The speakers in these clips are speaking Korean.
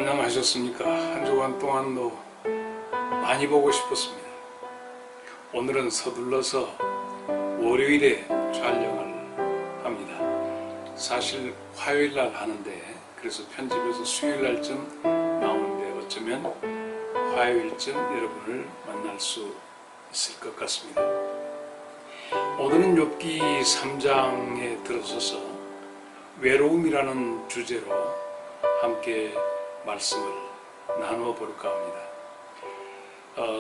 안녕하셨습니까? 한 주간 동안도 많이 보고 싶었습니다. 오늘은 서둘러서 월요일에 촬영을 합니다. 사실 화요일날 하는데 그래서 편집해서 수요일날쯤 나오는데 어쩌면 화요일쯤 여러분을 만날 수 있을 것 같습니다. 오늘은 욥기 3장에 들어서서 외로움이라는 주제로 함께 말씀을 나누어 볼까 합니다.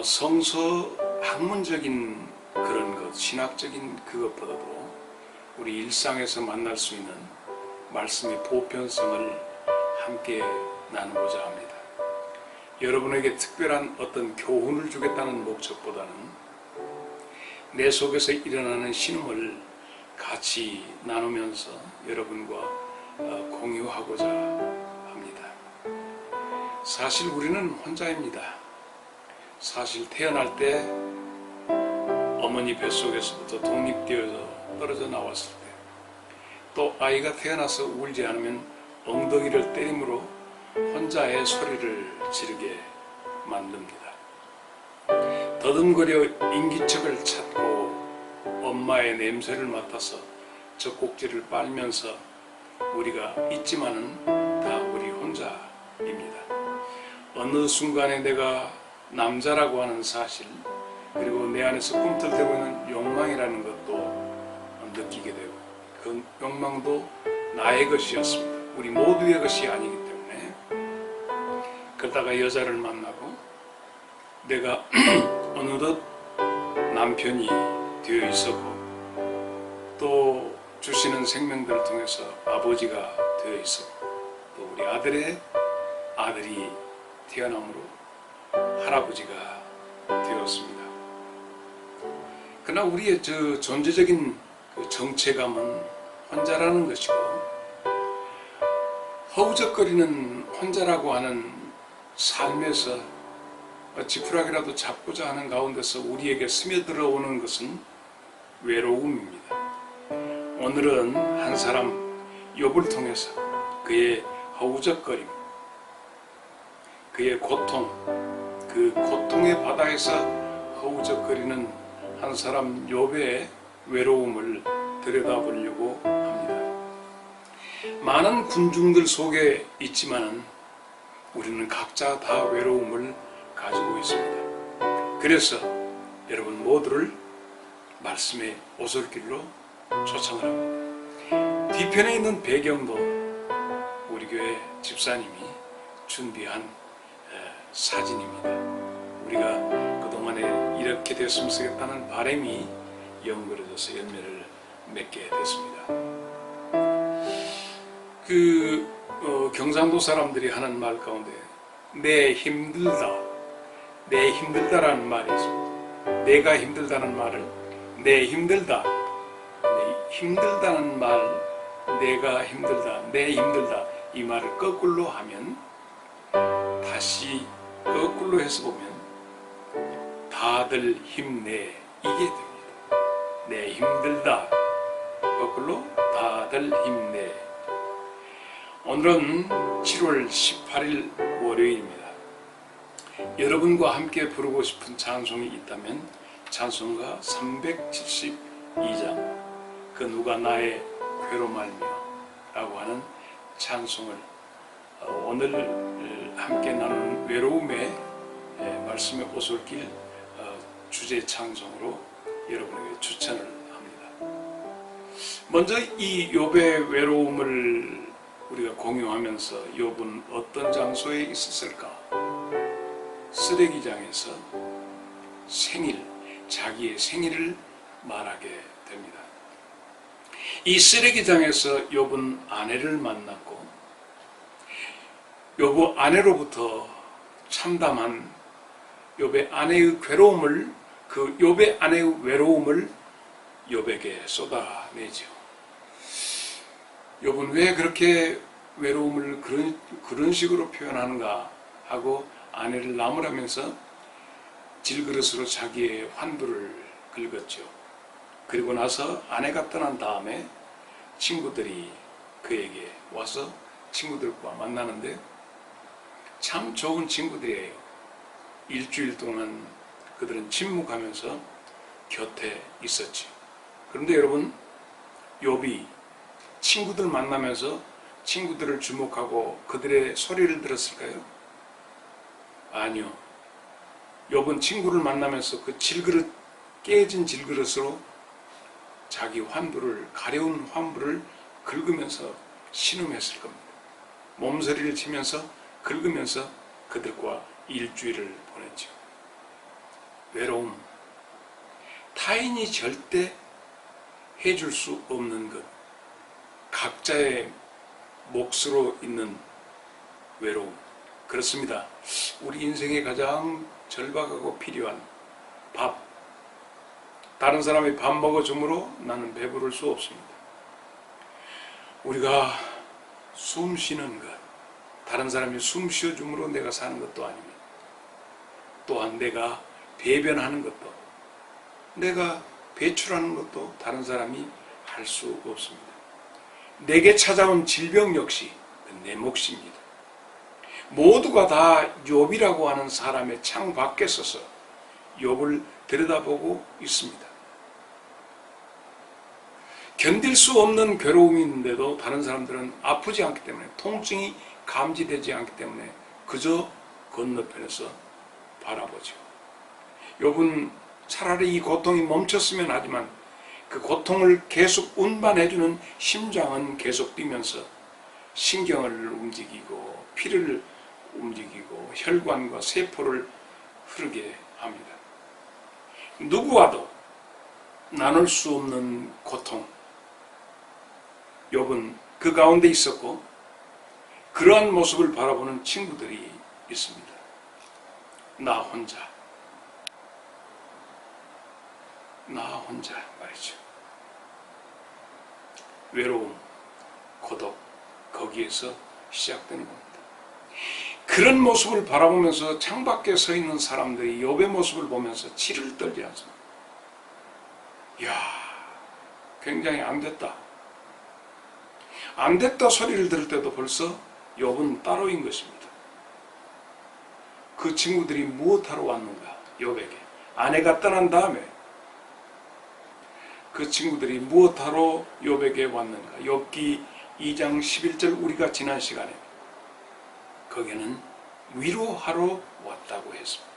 성서 학문적인 그런 것, 신학적인 그것보다도 우리 일상에서 만날 수 있는 말씀의 보편성을 함께 나누고자 합니다. 여러분에게 특별한 어떤 교훈을 주겠다는 목적보다는 내 속에서 일어나는 신음을 같이 나누면서 여러분과 공유하고자 합니다. 사실 우리는 혼자입니다. 사실 태어날 때 어머니 뱃속에서부터 독립되어서 떨어져 나왔을 때, 또 아이가 태어나서 울지 않으면 엉덩이를 때림으로 혼자의 소리를 지르게 만듭니다. 더듬거려 인기척을 찾고 엄마의 냄새를 맡아서 젖꼭지를 빨면서 우리가 있지만은 다 우리 혼자입니다. 어느 순간에 내가 남자라고 하는 사실, 그리고 내 안에서 꿈틀대고 있는 욕망이라는 것도 느끼게 되고, 그 욕망도 나의 것이었습니다. 우리 모두의 것이 아니기 때문에. 그러다가 여자를 만나고 내가 어느덧 남편이 되어 있었고, 또 주시는 생명들을 통해서 아버지가 되어 있었고, 또 우리 아들의 아들이 태어남으로 할아버지가 되었습니다. 그러나 우리의 저 존재적인 그 정체감은 혼자라는 것이고, 허우적거리는 혼자라고 하는 삶에서 지푸라기라도 잡고자 하는 가운데서 우리에게 스며들어오는 것은 외로움입니다. 오늘은 한 사람 욥을 통해서 그의 허우적거림, 그의 고통, 그 고통의 바다에서 허우적거리는 한 사람 욥의 외로움을 들여다보려고 합니다. 많은 군중들 속에 있지만 우리는 각자 다 외로움을 가지고 있습니다. 그래서 여러분 모두를 말씀의 오솔길로 초청을 합니다. 뒤편에 있는 배경도 우리 교회 집사님이 준비한 사진입니다. 우리가 그동안에 이렇게 됐으면 좋겠다는 바람이 연결해져서 열매를 맺게 됐습니다. 경상도 사람들이 하는 말 가운데 내 힘들다라는 말이 있습니다. 내가 힘들다는 말을 내 힘들다는 말, 내가 힘들다, 내 힘들다, 이 말을 거꾸로 하면, 다시 거꾸로 해서 보면 다들 힘내, 이게 됩니다. 내 힘들다, 거꾸로 다들 힘내. 오늘은 7월 18일 월요일입니다. 여러분과 함께 부르고 싶은 찬송이 있다면 찬송가 372장 그 누가 나의 괴로 말며 라고 하는 찬송을 오늘 함께 나누는 외로움의 말씀의 오솔길 주제 찬송으로 여러분에게 추천을 합니다. 먼저 이 욥의 외로움을 우리가 공유하면서 욥은 어떤 장소에 있었을까? 쓰레기장에서 자기의 생일을 말하게 됩니다. 이 쓰레기장에서 욥은 아내를 만났고, 욥의 아내로부터 참담한 욥의 아내의 괴로움을, 그 욥의 아내의 외로움을 욥에게 쏟아내죠. 욥은 왜 그렇게 외로움을 그런 식으로 표현하는가 하고 아내를 나무라면서 질그릇으로 자기의 환부를 긁었죠. 그리고 나서 아내가 떠난 다음에 친구들이 그에게 와서 친구들과 만나는데 참 좋은 친구들이에요. 일주일 동안 그들은 침묵하면서 곁에 있었지. 그런데 여러분, 욥이 친구들 만나면서 친구들을 주목하고 그들의 소리를 들었을까요? 아니요. 욥은 친구를 만나면서 그 질그릇, 깨진 질그릇으로 자기 환부를, 가려운 환부를 긁으면서 신음했을 겁니다. 몸서리를 치면서 긁으면서 그들과 일주일을 보냈죠. 외로움, 타인이 절대 해줄 수 없는 것, 각자의 몫으로 있는 외로움. 그렇습니다. 우리 인생에 가장 절박하고 필요한 밥. 다른 사람이 밥 먹어주므로 나는 배부를 수 없습니다. 우리가 숨 쉬는 것, 다른 사람이 숨 쉬어주므로 내가 사는 것도 아닙니다. 또한 내가 배변하는 것도, 내가 배출하는 것도 다른 사람이 할 수 없습니다. 내게 찾아온 질병 역시 내 몫입니다. 모두가 다 욥이라고 하는 사람의 창 밖에 서서 욥을 들여다보고 있습니다. 견딜 수 없는 괴로움이 있는데도 다른 사람들은 아프지 않기 때문에, 통증이 감지되지 않기 때문에 그저 건너편에서 바라보죠. 욥은 차라리 이 고통이 멈췄으면 하지만 그 고통을 계속 운반해주는 심장은 계속 뛰면서 신경을 움직이고 피를 움직이고 혈관과 세포를 흐르게 합니다. 누구와도 나눌 수 없는 고통, 욥은 그 가운데 있었고 그러한 모습을 바라보는 친구들이 있습니다. 나 혼자 말이죠. 외로움, 고독, 거기에서 시작되는 겁니다. 그런 모습을 바라보면서 창밖에 서 있는 사람들이 욥의 모습을 보면서 치를 떨지 않습니다. 이야, 굉장히 안 됐다 소리를 들을 때도 벌써 욥은 따로인 것입니다. 그 친구들이 무엇하러 왔는가? 욥에게 아내가 떠난 다음에 그 친구들이 무엇하러 욥에게 왔는가? 욥기 2장 11절 우리가 지난 시간에 거기는 위로하러 왔다고 했습니다.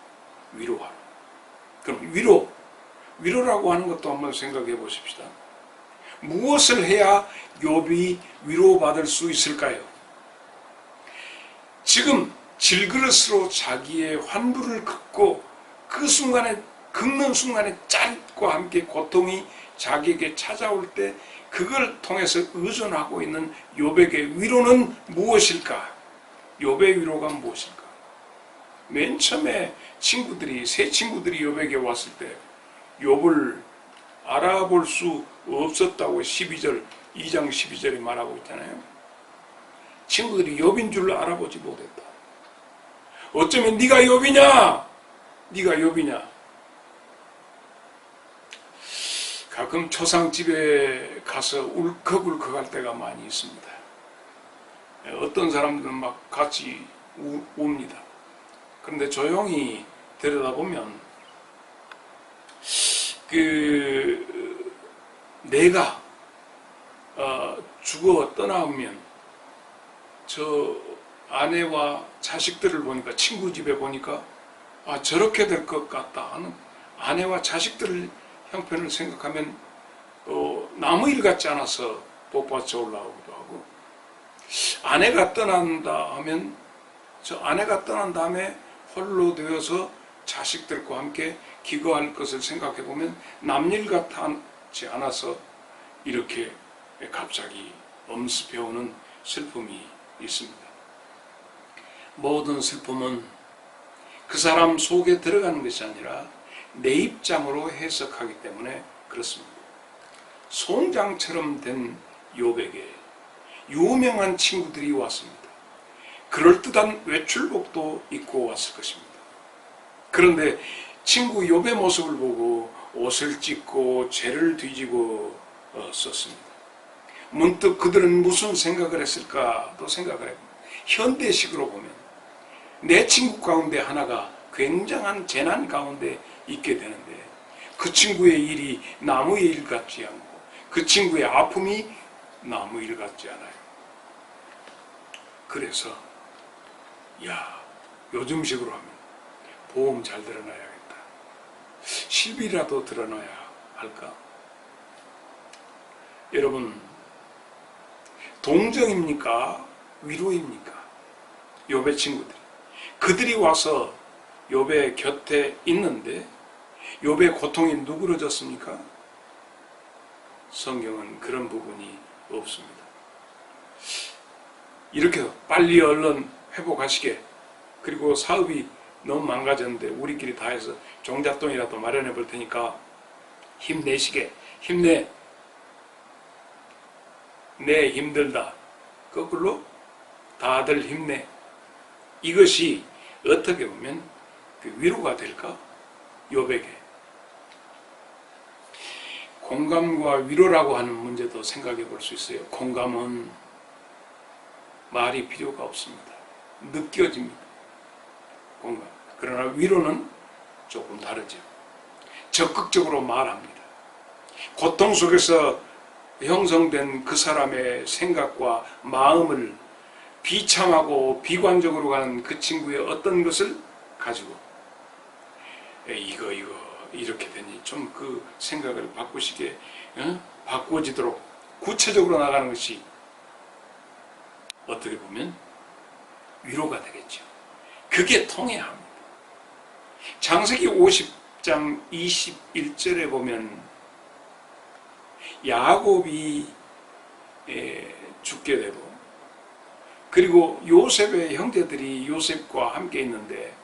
위로하러. 그럼 위로라고 하는 것도 한번 생각해 보십시다. 무엇을 해야 욥이 위로받을 수 있을까요? 지금 질그릇으로 자기의 환부를 긁고 그 순간에, 긁는 순간에 짠과 함께 고통이 자기에게 찾아올 때 그걸 통해서 의존하고 있는 욥에게 위로는 무엇일까? 욥의 위로가 무엇일까? 맨 처음에 새 친구들이 욥에게 왔을 때 욥을 알아볼 수 없었다고 2장 12절에 말하고 있잖아요. 친구들이 욥인 줄 알아보지 못했다. 어쩌면 네가 욥이냐? 가끔 초상집에 가서 울컥울컥할 때가 많이 있습니다. 어떤 사람들은 막 같이 웁니다. 그런데 조용히 들여다보면 내가 죽어 떠나면 저 아내와 자식들을 보니까, 친구 집에 보니까 저렇게 될 것 같다 하는 아내와 자식들 형편을 생각하면 나무 일 같지 않아서 뽀뽀쳐 올라오기도 하고, 아내가 떠난다 하면 저 아내가 떠난 다음에 홀로 되어서 자식들과 함께 기거할 것을 생각해 보면 남일 같지 않아서 이렇게 갑자기 엄습해오는 슬픔이 있습니다. 모든 슬픔은 그 사람 속에 들어가는 것이 아니라 내 입장으로 해석하기 때문에 그렇습니다. 송장처럼 된 욥에게 유명한 친구들이 왔습니다. 그럴듯한 외출복도 입고 왔을 것입니다. 그런데 친구 욥의 모습을 보고 옷을 찢고 죄를 뒤지고 썼습니다. 문득 그들은 무슨 생각을 했을까도 생각을 해봅니다. 현대식으로 보면 내 친구 가운데 하나가 굉장한 재난 가운데 있게 되는데 그 친구의 일이 남의 일 같지 않고 그 친구의 아픔이 남의 일 같지 않아요. 그래서 요즘식으로 하면 보험 잘 들어놔야겠다. 실비라도 들어놔야 할까? 여러분, 동정입니까? 위로입니까? 욥의 친구들이. 그들이 와서 욥의 곁에 있는데 욥의 고통이 누그러졌습니까? 성경은 그런 부분이 없습니다. 이렇게 빨리 얼른 회복하시게, 그리고 사업이 너무 망가졌는데 우리끼리 다 해서 종잣돈이라도 마련해 볼 테니까 힘내시게, 힘내. 내 힘들다. 거꾸로 다들 힘내. 이것이 어떻게 보면 그 위로가 될까? 욥에게. 공감과 위로라고 하는 문제도 생각해 볼 수 있어요. 공감은 말이 필요가 없습니다. 느껴집니다. 공감. 그러나 위로는 조금 다르죠. 적극적으로 말합니다. 고통 속에서 형성된 그 사람의 생각과 마음을 비참하고 비관적으로 가는 그 친구의 어떤 것을 가지고 이거 이렇게 되니 좀 그 생각을 바꾸시게, 바꾸어지도록 구체적으로 나가는 것이 어떻게 보면 위로가 되겠죠. 그게 통해야 합니다. 창세기 50장 21절에 보면 야곱이 죽게 되고, 그리고 요셉의 형제들이 요셉과 함께 있는데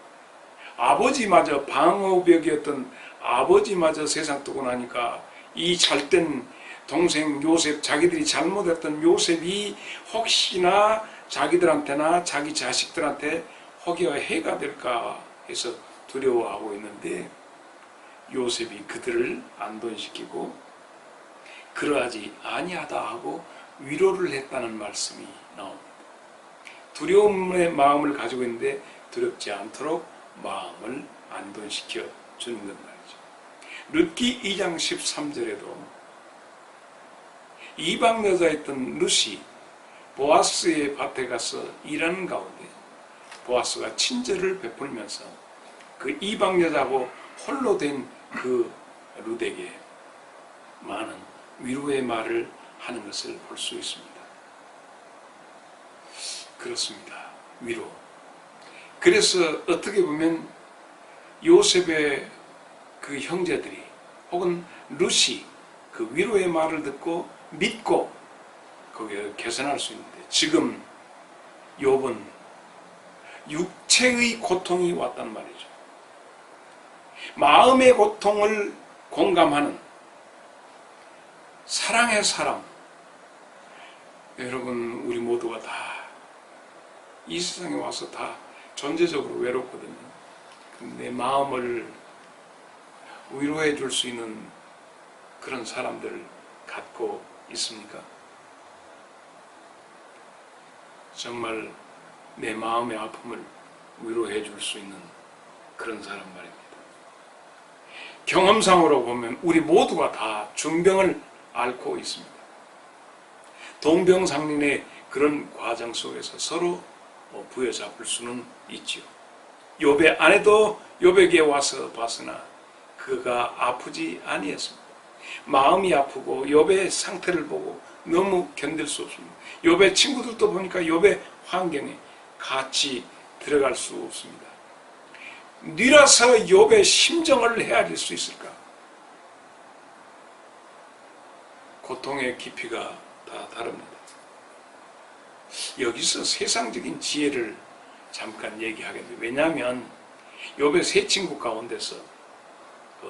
아버지마저 방어벽이었던 아버지마저 세상 뜨고 나니까 이 잘된 동생 요셉, 자기들이 잘못했던 요셉이 혹시나 자기들한테나 자기 자식들한테 혹여 해가 될까 해서 두려워하고 있는데 요셉이 그들을 안돈시키고 그러하지 아니하다 하고 위로를 했다는 말씀이 나옵니다. 두려움의 마음을 가지고 있는데 두렵지 않도록 마음을 안돈시켜 주는 것 말이죠. 룻기 2장 13절에도 이방 여자였던 룻이 보아스의 밭에 가서 일하는 가운데 보아스가 친절을 베풀면서 그 이방 여자하고 홀로 된 그 룻에게 많은 위로의 말을 하는 것을 볼 수 있습니다. 그렇습니다. 위로. 그래서 어떻게 보면 요셉의 그 형제들이 혹은 룻이 그 위로의 말을 듣고 믿고 거기에 개선할 수 있는데 지금 욥은 육체의 고통이 왔단 말이죠. 마음의 고통을 공감하는 사랑의 사람. 여러분, 우리 모두가 다 이 세상에 와서 다 존재적으로 외롭거든요. 내 마음을 위로해 줄 수 있는 그런 사람들을 갖고 있습니까? 정말 내 마음의 아픔을 위로해 줄 수 있는 그런 사람 말입니다. 경험상으로 보면 우리 모두가 다 중병을 앓고 있습니다. 동병상련의 그런 과정 속에서 서로 부여잡을 수는 있지요. 욥의 아내도 욥에게 와서 봤으나 그가 아프지 아니했습니다. 마음이 아프고 욥의 상태를 보고 너무 견딜 수 없습니다. 욥의 친구들도 보니까 욥의 환경에 같이 들어갈 수 없습니다. 니라서 욥의 심정을 헤아릴 수 있을까? 고통의 깊이가 다 다릅니다. 여기서 세상적인 지혜를 잠깐 얘기하겠는데, 왜냐하면 욥의 세 친구 가운데서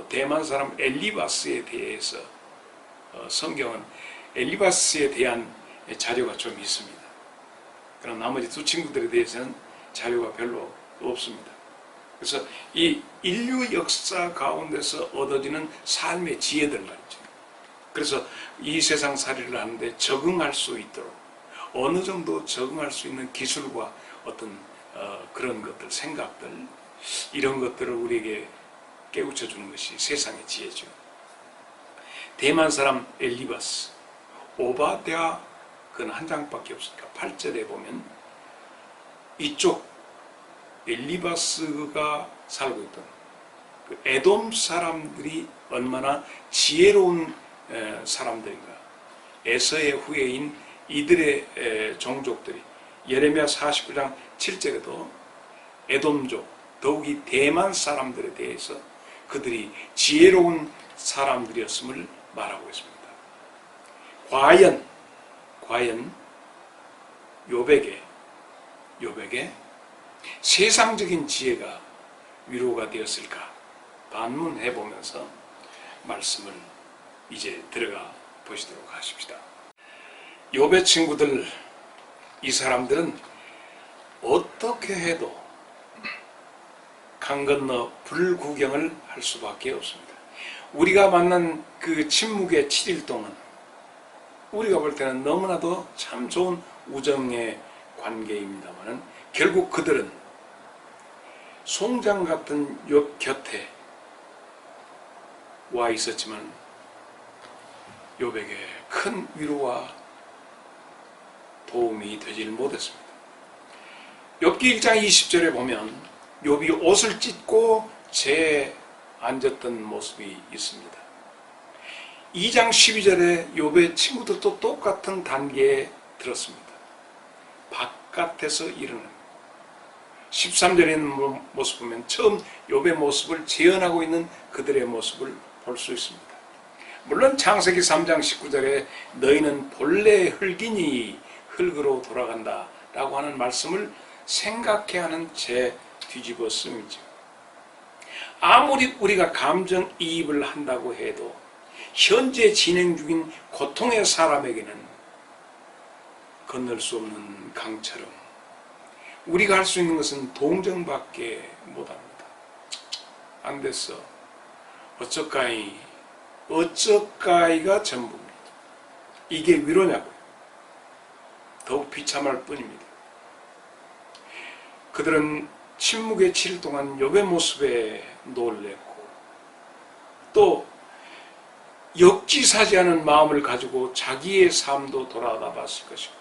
대만 사람 엘리바스에 대해서 성경은 엘리바스에 대한 자료가 좀 있습니다. 그럼 나머지 두 친구들에 대해서는 자료가 별로 없습니다. 그래서 이 인류 역사 가운데서 얻어지는 삶의 지혜들 말이죠. 그래서 이 세상 살이를 하는데 적응할 수 있도록 어느 정도 적응할 수 있는 기술과 어떤 그런 것들, 생각들, 이런 것들을 우리에게 깨우쳐 주는 것이 세상의 지혜죠. 대만 사람 엘리바스, 오바댜 그건 한 장밖에 없으니까 8절에 보면 이쪽 엘리바스가 살고 있던 그 에돔 사람들이 얼마나 지혜로운 사람들인가. 에서의 후예인 이들의 종족들이 예레미야 49장 7절에도 에돔족, 더욱이 대만 사람들에 대해서 그들이 지혜로운 사람들이었음을 말하고 있습니다. 과연 욥에게 세상적인 지혜가 위로가 되었을까 반문해 보면서 말씀을 이제 들어가 보시도록 하십시다. 욥의 친구들, 이 사람들은 어떻게 해도 강 건너 불구경을 할 수밖에 없습니다. 우리가 만난 그 침묵의 7일 동안 우리가 볼 때는 너무나도 참 좋은 우정의 관계입니다만 결국 그들은 송장 같은 욥 곁에 와 있었지만 욥에게 큰 위로와 도움이 되질 못했습니다. 욥기 1장 20절에 보면 욥이 옷을 찢고 재에 앉았던 모습이 있습니다. 2장 12절에 욥의 친구들도 똑같은 단계에 들었습니다. 바깥에서 일어납니다. 13절에 있는 모습 보면 처음 욥의 모습을 재현하고 있는 그들의 모습을 볼 수 있습니다. 물론 창세기 3장 19절에 너희는 본래 흙이니 흙으로 돌아간다 라고 하는 말씀을 생각해야 하는 제 뒤집어 쓰임이죠. 아무리 우리가 감정이입을 한다고 해도 현재 진행 중인 고통의 사람에게는 건널 수 없는 강처럼 우리가 할 수 있는 것은 동정밖에 못합니다. 안 됐어. 어쩌까이가 전부입니다. 이게 위로냐고요. 더욱 비참할 뿐입니다. 그들은 침묵의 7일 동안 욥의 모습에 놀랬고 또 역지사지하는 마음을 가지고 자기의 삶도 돌아다 봤을 것이고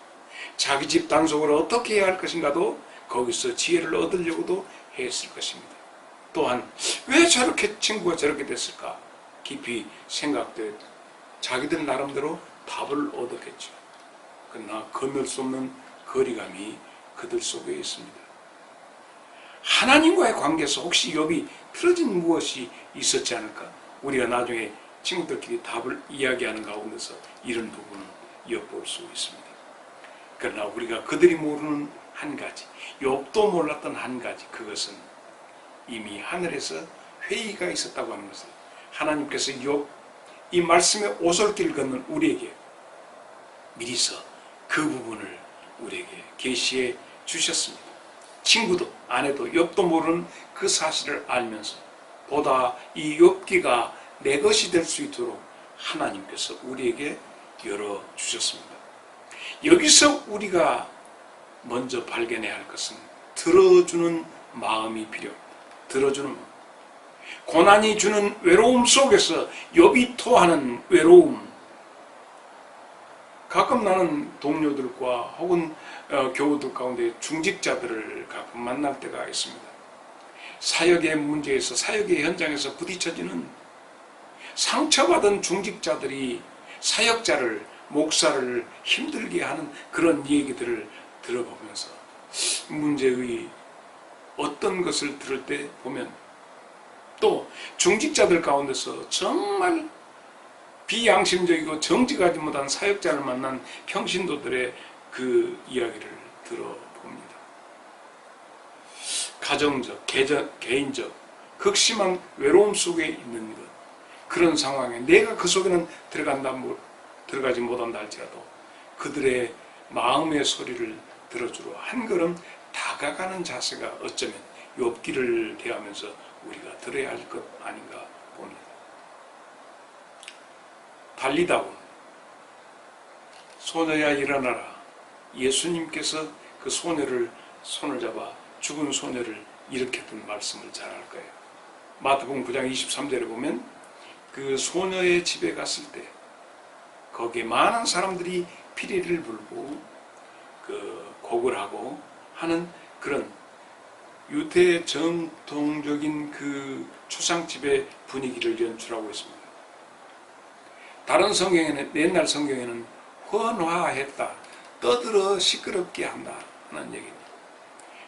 자기 집 단속을 어떻게 해야 할 것인가도 거기서 지혜를 얻으려고도 했을 것입니다. 또한 왜 저렇게 친구가 저렇게 됐을까 깊이 생각돼 자기들 나름대로 답을 얻었겠죠. 그러나 건널 수 없는 거리감이 그들 속에 있습니다. 하나님과의 관계에서 혹시 욥이 틀어진 무엇이 있었지 않을까? 우리가 나중에 친구들끼리 답을 이야기하는 가운데서 이런 부분을 엿볼 수 있습니다. 그러나 우리가 그들이 모르는 한 가지, 욥도 몰랐던 한 가지, 그것은 이미 하늘에서 회의가 있었다고 하는 것을 하나님께서 욥, 이 말씀의 오솔길 걷는 우리에게 미리서 그 부분을 우리에게 계시해 주셨습니다. 친구도 아내도 욥도 모르는 그 사실을 알면서 보다 이 욥기가 내 것이 될 수 있도록 하나님께서 우리에게 열어주셨습니다. 여기서 우리가 먼저 발견해야 할 것은 들어주는 마음이 필요합니다. 들어주는 마음. 고난이 주는 외로움 속에서 욥이 토하는 외로움. 가끔 나는 동료들과 혹은 교우들 가운데 중직자들을 가끔 만날 때가 있습니다. 사역의 문제에서 사역의 현장에서 부딪혀지는 상처받은 중직자들이 사역자를 목사를 힘들게 하는 그런 얘기들을 들어보면서 문제의 어떤 것을 들을 때 보면 또 중직자들 가운데서 정말 비양심적이고 정직하지 못한 사역자를 만난 평신도들의 그 이야기를 들어봅니다. 가정적, 개인적, 극심한 외로움 속에 있는 것, 그런 상황에 내가 그 속에는 들어가지 못한다 할지라도 그들의 마음의 소리를 들어주러 한 걸음 다가가는 자세가 어쩌면 욥기를 대하면서 우리가 들어야 할 것 아닌가 봅니다. 달리다운 소녀야 일어나라. 예수님께서 그 소녀를 손을 잡아 죽은 소녀를 일으켰던 말씀을 잘 알 거예요. 마태복음 9장 23절에 보면 그 소녀의 집에 갔을 때 거기에 많은 사람들이 피리를 불고 그 곡을 하고 하는 그런 유대 전통적인 그 초상집의 분위기를 연출하고 있습니다. 다른 성경에는, 옛날 성경에는 헌화했다, 떠들어 시끄럽게 한다 하는 얘기입니다.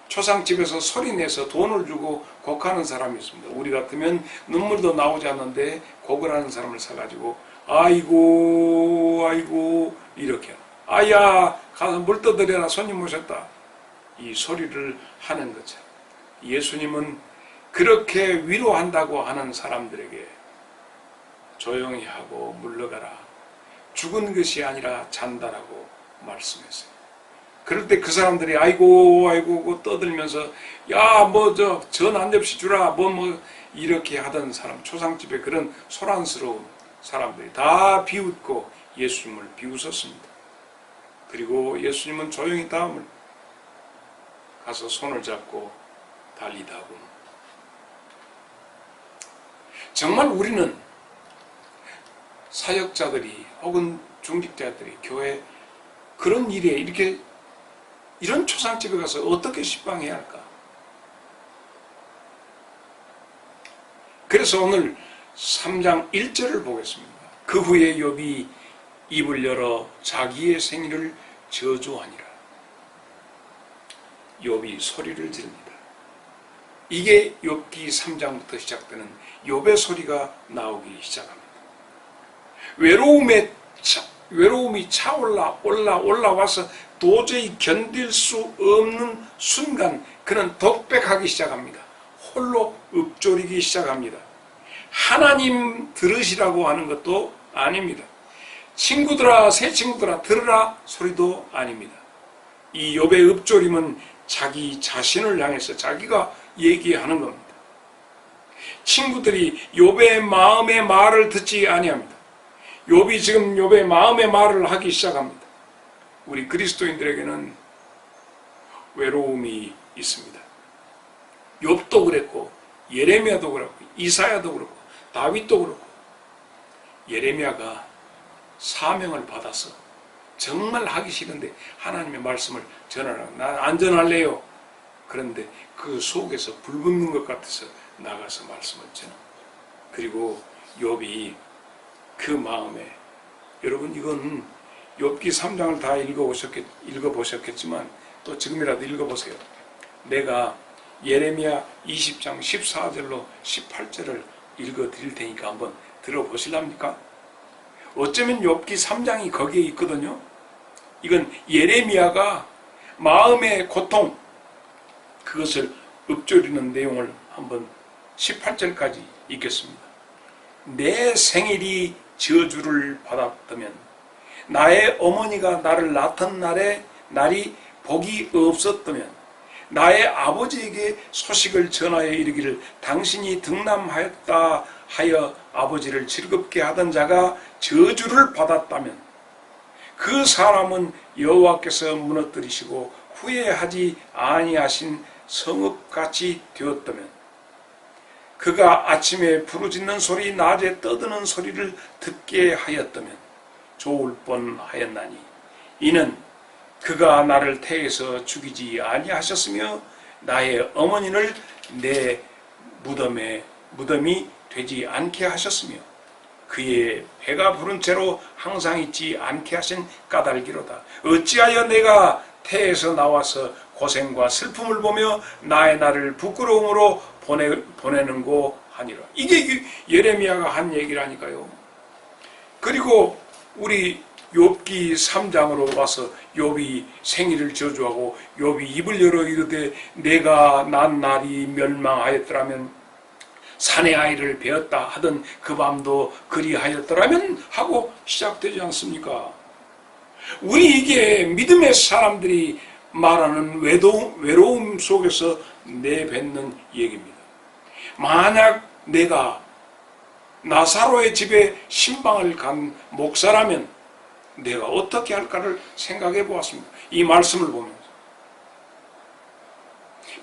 초상집에서 소리내서 돈을 주고 곡하는 사람이 있습니다. 우리 같으면 눈물도 나오지 않는데 곡을 하는 사람을 사가지고 아이고 아이고 이렇게, 아야 가서 물 떠들여라, 손님 오셨다, 이 소리를 하는 거죠. 예수님은 그렇게 위로한다고 하는 사람들에게 조용히 하고 물러가라, 죽은 것이 아니라 잔다라고 말씀했어요. 그럴 때 그 사람들이 아이고 아이고 떠들면서 야 뭐 전 한 접시 주라 뭐 이렇게 하던 사람, 초상집에 그런 소란스러운 사람들이 다 비웃고 예수님을 비웃었습니다. 그리고 예수님은 조용히 다음을 가서 손을 잡고 달리다고. 정말 우리는 사역자들이 혹은 중직자들이 교회 그런 일에 이렇게 이런 초상집에 가서 어떻게 식방해야 할까? 그래서 오늘 3장 1절을 보겠습니다. 그 후에 욥이 입을 열어 자기의 생일을 저주하니라. 욥이 소리를 지릅니다. 이게 욥기 3장부터 시작되는 욥의 소리가 나오기 시작합니다. 외로움이 차올라 올라와서 도저히 견딜 수 없는 순간 그는 독백하기 시작합니다. 홀로 읊조리기 시작합니다. 하나님 들으시라고 하는 것도 아닙니다. 친구들아, 새 친구들아 들으라 소리도 아닙니다. 이 욥의 읊조림은 자기 자신을 향해서 자기가 얘기하는 겁니다. 친구들이 욥의 마음의 말을 듣지 아니합니다. 욥이 지금 욥의 마음의 말을 하기 시작합니다. 우리 그리스도인들에게는 외로움이 있습니다. 욥도 그랬고 예레미야도 그렇고 이사야도 그렇고 다윗도 그렇고, 예레미야가 사명을 받아서 정말 하기 싫은데 하나님의 말씀을 전하라고, 난 안 전할래요. 그런데 그 속에서 불 붙는 것 같아서 나가서 말씀을 전합니다. 그리고 욥이 그 마음에, 여러분 이건 욥기 3장을 다 읽어보셨겠지만 또 지금이라도 읽어보세요. 내가 예레미야 20장 14절로 18절을 읽어드릴 테니까 한번 들어보실랍니까? 어쩌면 욥기 3장이 거기에 있거든요. 이건 예레미야가 마음의 고통, 그것을 읊조리는 내용을 한번 18절까지 읽겠습니다. 내 생일이 저주를 받았다면, 나의 어머니가 나를 낳던 날이 복이 없었다면, 나의 아버지에게 소식을 전하여 이르기를 당신이 등남하였다 하여 아버지를 즐겁게 하던 자가 저주를 받았다면, 그 사람은 여호와께서 무너뜨리시고 후회하지 아니하신 성읍같이 되었다면, 그가 아침에 부르짖는 소리, 낮에 떠드는 소리를 듣게 하였다면 좋을 뻔하였나니, 이는 그가 나를 태에서 죽이지 아니하셨으며 나의 어머니를 내 무덤이 되지 않게 하셨으며 그의 배가 부른 채로 항상 있지 않게 하신 까닭이로다. 어찌하여 내가 태에서 나와서 고생과 슬픔을 보며 나의 날을 부끄러움으로 보내는고 하니라. 이게 예레미야가 한 얘기라니까요. 그리고 우리 욥기 3장으로 와서 욥이 생일을 저주하고 욥이 입을 열어 이르되 내가 난 날이 멸망하였더라면 산의 아이를 베었다 하던 그 밤도 그리하였더라면 하고 시작되지 않습니까? 우리 이게 믿음의 사람들이 말하는 외로움 속에서 내뱉는 얘기입니다. 만약 내가 나사로의 집에 신방을 간 목사라면 내가 어떻게 할까를 생각해 보았습니다. 이 말씀을 보면서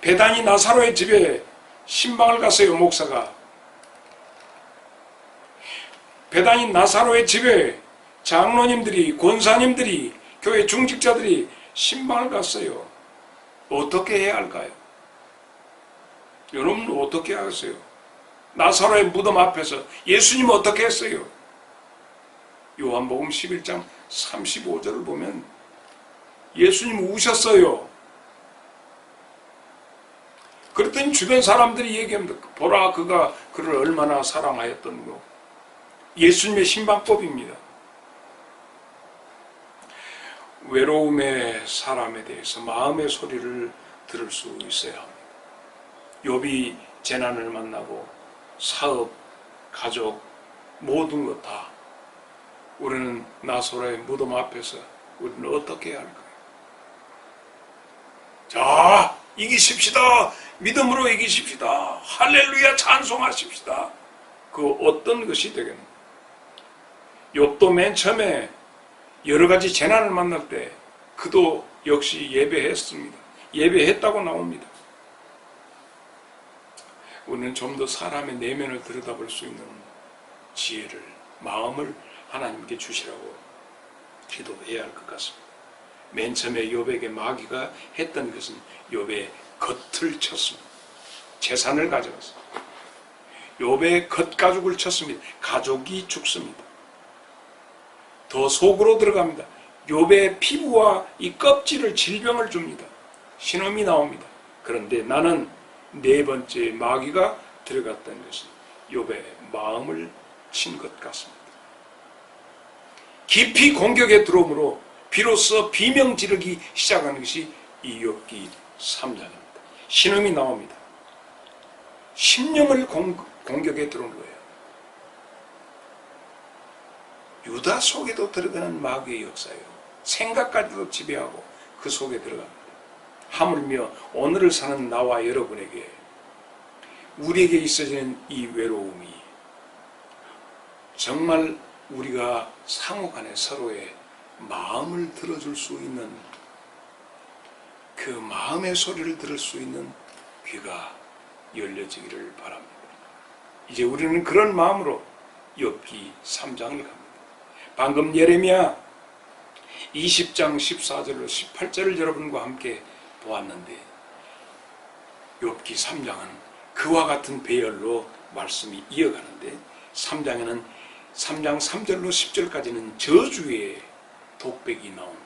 베다니 나사로의 집에 신방을 갔어요. 목사가. 베다니 나사로의 집에 장로님들이, 권사님들이, 교회 중직자들이 신방을 갔어요. 어떻게 해야 할까요? 여러분 어떻게 하겠어요? 나사로의 무덤 앞에서 예수님 어떻게 했어요? 요한복음 11장 35절을 보면 예수님 우셨어요. 그랬더니 주변 사람들이 얘기합니다. 보라, 그가 그를 얼마나 사랑하였던고. 예수님의 신방법입니다. 외로움의 사람에 대해서 마음의 소리를 들을 수 있어야 합니다. 욥이 재난을 만나고 사업, 가족, 모든 것 다 우리는 나사로의 무덤 앞에서 우리는 어떻게 해야 할까요? 자, 이기십시다. 믿음으로 이기십시다. 할렐루야 찬송하십시다. 그 어떤 것이 되겠는가? 욥도 맨 처음에 여러 가지 재난을 만날 때 그도 역시 예배했습니다. 예배했다고 나옵니다. 우리는 좀 더 사람의 내면을 들여다볼 수 있는 지혜를, 마음을 하나님께 주시라고 기도해야 할 것 같습니다. 맨 처음에 욥에게 마귀가 했던 것은 욥의 겉을 쳤습니다. 재산을 가져갔습니다. 욥의 겉가죽을 쳤습니다. 가족이 죽습니다. 더 속으로 들어갑니다. 욥의 피부와 이 껍질을 질병을 줍니다. 신음이 나옵니다. 그런데 나는 네 번째 마귀가 들어갔던 것은 욥의 마음을 친 것 같습니다. 깊이 공격에 들어오므로 비로소 비명 지르기 시작하는 것이 이 욥기 3장입니다. 신음이 나옵니다. 심령을 공격에 들어온 거예요. 유다 속에도 들어가는 마귀의 역사예요. 생각까지도 지배하고 그 속에 들어갑니다. 하물며 오늘을 사는 나와 여러분에게, 우리에게 있어지는 이 외로움이 정말 우리가 상호간에 서로의 마음을 들어줄 수 있는, 그 마음의 소리를 들을 수 있는 귀가 열려지기를 바랍니다. 이제 우리는 그런 마음으로 욥기 3장을 갑니다. 방금 예레미야 20장 14절로 18절을 여러분과 함께 보았는데, 욥기 3장은 그와 같은 배열로 말씀이 이어가는데, 3장에는 3장 3절로 10절까지는 저주의 독백이 나옵니다.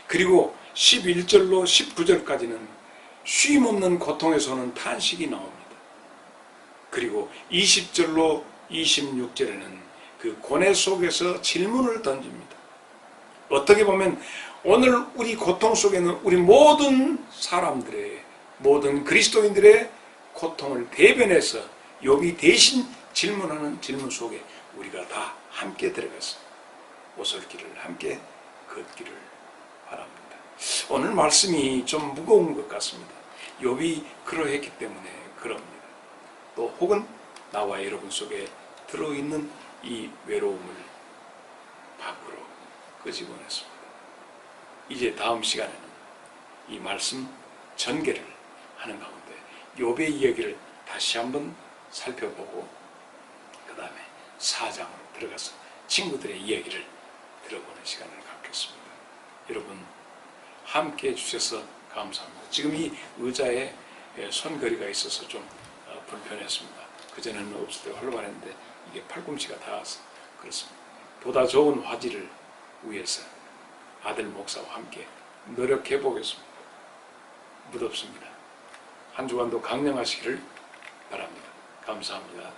그리고 11절로 19절까지는 쉼없는 고통에서 오는 탄식이 나옵니다. 그리고 20절로 26절에는 그 고뇌 속에서 질문을 던집니다. 어떻게 보면 오늘 우리 고통 속에는 우리 모든 사람들의, 모든 그리스도인들의 고통을 대변해서 욥이 대신 질문하는 질문 속에 우리가 다 함께 들어가서 오솔길을 함께 걷기를 바랍니다. 오늘 말씀이 좀 무거운 것 같습니다. 욥이 그러했기 때문에 그럽니다. 또 혹은 나와 여러분 속에 들어있는 이 외로움을 밖으로 끄집어냈습니다. 이제 다음 시간에는 이 말씀 전개를 하는 가운데 욥의 이야기를 다시 한번 살펴보고 그 다음에 4장으로 들어가서 친구들의 이야기를 들어보는 시간을 갖겠습니다. 여러분 함께 해주셔서 감사합니다. 지금 이 의자에 손거리가 있어서 좀 불편했습니다. 그전에는 없을 때 활발했는데 이게 팔꿈치가 닿아서 그렇습니다. 보다 좋은 화질을 위해서 아들 목사와 함께 노력해 보겠습니다. 무덥습니다. 한 주간도 강령하시기를 바랍니다. 감사합니다.